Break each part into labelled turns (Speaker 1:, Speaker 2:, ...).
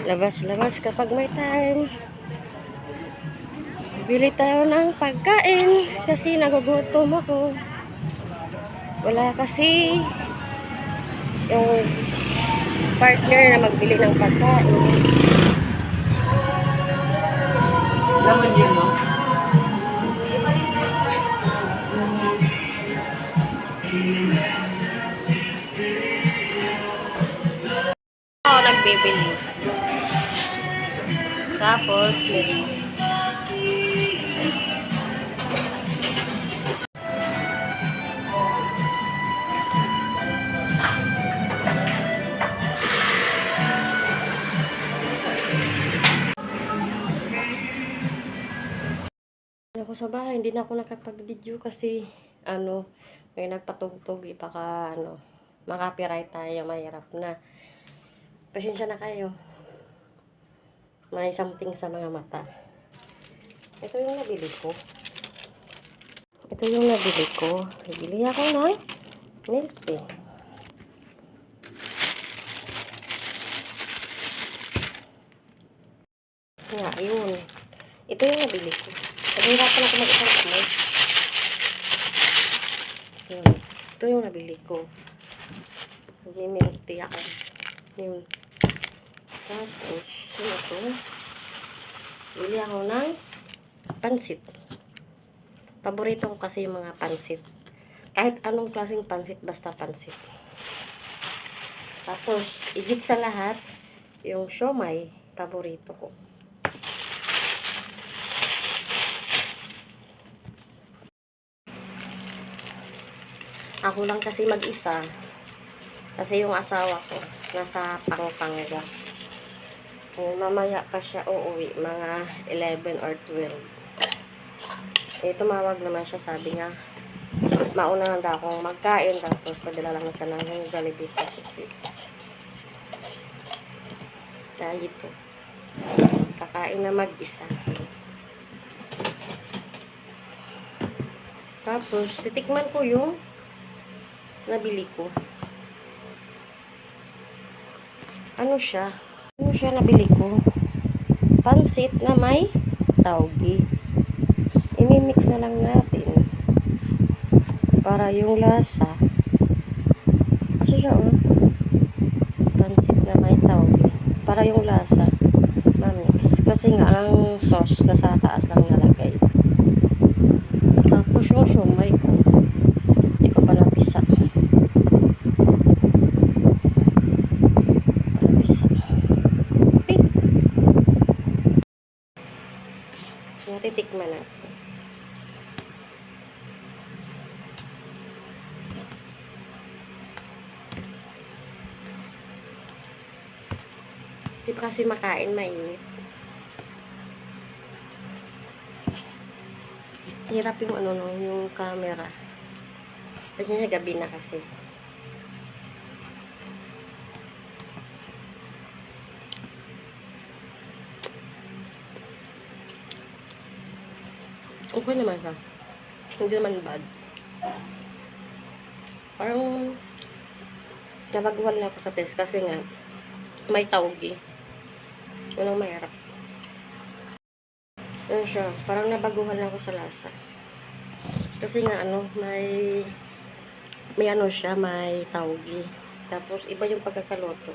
Speaker 1: Labas-labas kapag may time. Bili tayo ng pagkain kasi nagugutom ako. Wala kasi yung partner na magbili ng pagkain.
Speaker 2: Laman yun, no?
Speaker 1: Ako nagbibili. Tapos, may ako sa bahay, hindi na ako nakapag-video kasi may nagpatugtog, baka makapiright tayo, mahirap na. Pasensya na kayo. May something sa mga mata. Ito yung nabili ko. Bibili ako ng milk tea. Nga, yun. Ito yung nabili ko. Nahirapan ako mag-isang kamay. Ito yung nabili ko. Nag-milk tea ako. Yun. Tapos, ito. Bili ako ng pansit. Paborito ko kasi yung mga pansit. Kahit anong klaseng pansit, basta pansit. Tapos, igit sa lahat, yung siomai, paborito ko. Ako lang kasi mag-isa. Kasi yung asawa ko, nasa Pampanga. Mamaya pa siya uuwi, mga 11 or 12. Tumawag naman siya, sabi niya, mauna na daw akong magkain, tapos padala lang siya ng Jollibee Pacific. Dahil ito, kakain na mag-isa. Tapos, titikman ko yung nabili ko. Ano siya nabili ko? Pansit na may taugi. Imimix na lang natin para yung lasa. Kasi siya, pansit na may taugi. Para yung lasa mamix. Kasi nga, ang sauce nasa taas lang nalagay. Tapos yung siomai ko, hindi ko pa napisa. Titikman natin. Di pa kasi makain, mainit. Hirap yung yung camera. Kasi gabi na kasi. Okay naman siya. Hindi naman bad. Parang nabaguhan na ako sa test kasi nga may taugi. Yun ang mahirap. Ano siya, parang nabaguhan na ako sa lasa. Kasi nga may siya, may taugi. Tapos iba yung pagkakaluto.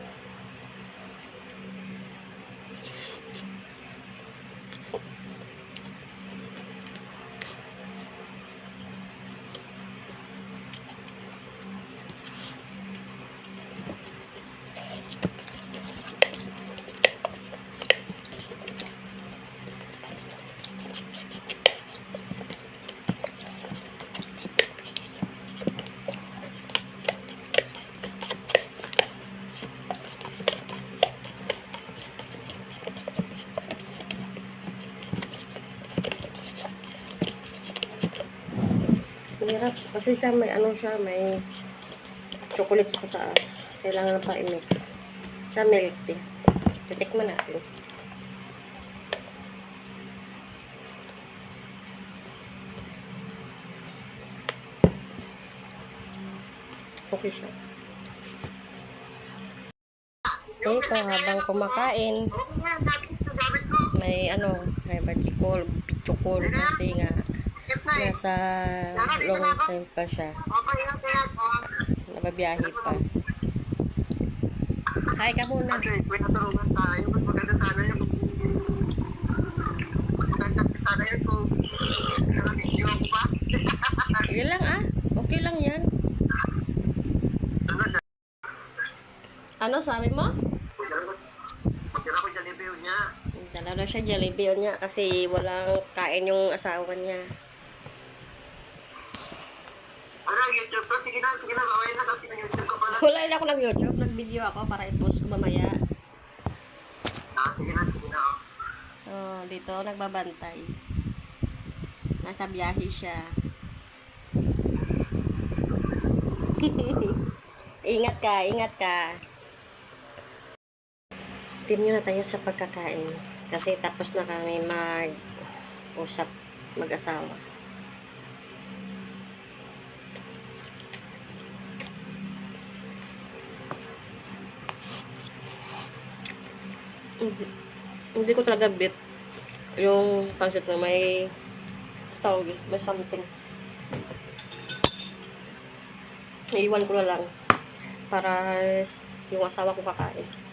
Speaker 1: Hirap. Kasi siya may may chocolate sa taas. Kailangan pa i-mix. Siya milk tea. Titikman natin. Okay siya. Ito, habang kumakain, may may bachikol, pichukol kasi nga nasa long side pa siya. Nababiyahe pa. Hi ka muna.
Speaker 2: Okay, may natulungan tayo. Mas maganda sana yung maganda sana yun kung nakabidyo ako pa.
Speaker 1: Sige lang okay lang yan. Ano sabi mo?
Speaker 2: Magkira ko Jollibee niya.
Speaker 1: Dala na siya Jollibee niya kasi walang kain yung asawa niya.
Speaker 2: Ano, YouTube ko? Sige na, mamaya na kasi ng YouTube ko pala.
Speaker 1: Wala na ako nag-YouTube. Nag-video ako para i-post ko mamaya.
Speaker 2: Sige na.
Speaker 1: Oh, dito nagbabantay. Nasa biyahe siya. Ingat ka. Continue na tayo sa pagkakain. Kasi tapos na kami mag-usap mag-asawa. Hindi ko talaga bet yung pancit na may may something. Iiwan ko na lang para yung asawa ko kakain.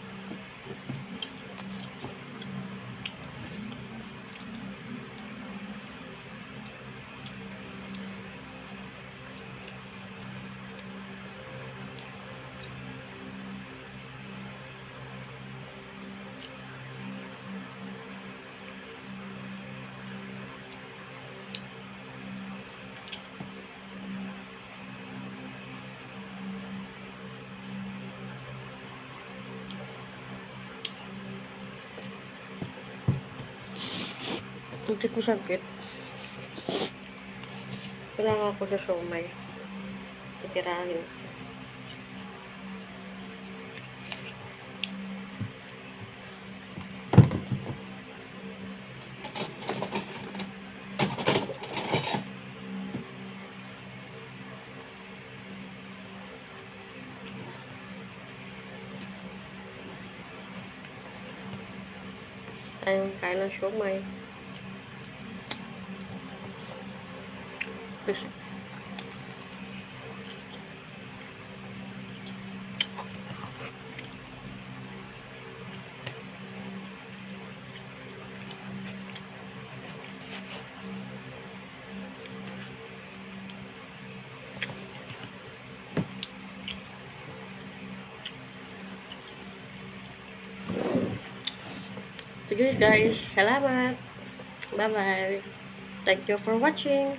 Speaker 1: Hindi ko sakit. Kailangan ko sa siomay. Titirahin. Ayun, kain ng siomay. Fish. Sige guys, salamat. Bye-bye. Thank you for watching.